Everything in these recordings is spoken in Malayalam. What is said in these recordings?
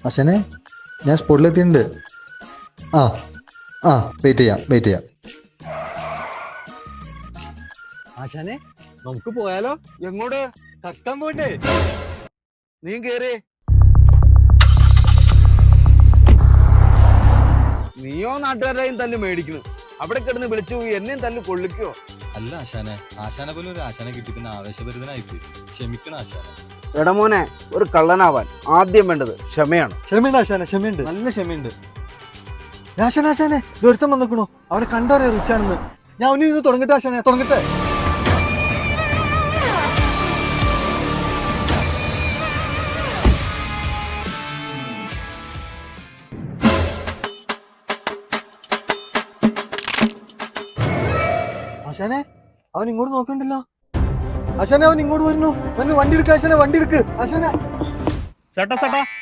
ആശാനെ ഞാൻ സ്പോട്ടിലെത്തിയിട്ടുണ്ട്. ആ ആ വെയിറ്റ് ചെയ്യാം. ആശാനെ നമുക്ക് പോയാലോ? എങ്ങോട്ട്? കക്കാൻ പോട്ടെ. നീ കേറി. നീയോ നാട്ടുകാരുടെയും തല്ല് മേടിക്കുന്നു. അവിടെ കിടന്ന് വിളിച്ചു പോയി എന്നെയും തല്ല് കൊള്ളിക്കോ? അല്ല ആശാനെ പോലെ ഒരു ആശാനെ കിട്ടി പിന്നെ ആവേശഭരിതനായിപ്പോയി. ക്ഷമിക്കണം ആശാനെ. എടമോനെ, ഒരു കള്ളനാവാൻ ആദ്യം വേണ്ടത് ക്ഷമയാണ്. ക്ഷമയുണ്ട് ആശാനെ, ക്ഷമയുണ്ട്, നല്ല ക്ഷമയുണ്ട്. ആശാനെ ദൂരത്തം വന്നിക്കണോ? അവനെ കണ്ടറിയാം റിച്ചാണെന്ന്. ഞാൻ ഒന്നും ഇന്ന് തുടങ്ങട്ടെ ആശാനെ, തുടങ്ങട്ടെ. ആശാനെ അവൻ ഇങ്ങോട്ട് നോക്കണ്ടല്ലോ. ആശാനെ അവൻ ഇങ്ങോട്ട് വരുന്നു. വണ്ടി എടുക്ക ആശാനെ, വണ്ടി എടുക്ക് ആശാനെ. ചേട്ടാ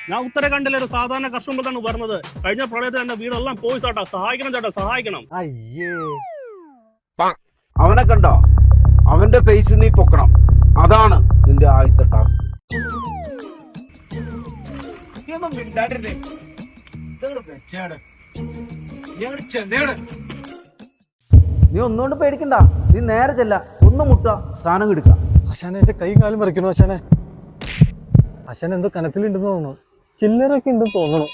ഞാൻ ഉത്തരാഖണ്ഡിലെ ഒരു സാധാരണ കർഷകനാണ് പറഞ്ഞത്. കഴിഞ്ഞ പ്രളയത്തിൽ എന്റെ വീടെല്ലാം പോയി ചേട്ടാ, സഹായിക്കണം. അയ്യേ, അവനെ കണ്ടോ? അവന്റെ പേസ് നീ പൊക്കണം. അതാണ് നിന്റെ ആദ്യത്തെ ടാസ്ക്. നീ ഒന്നുകൊണ്ട് പേടിക്കണ്ട. നീ നേരെ ചെല്ല, ഒന്ന് മുട്ട, സാധനം എടുക്ക. ആശാനെ എന്റെ കൈയും കാലും മറിക്കണു ആശാനെ. ആശാൻ എന്തോ കനത്തിലുണ്ടെന്ന് തോന്നുന്നു. ചില്ലറൊക്കെ ഉണ്ടെന്ന് തോന്നണു.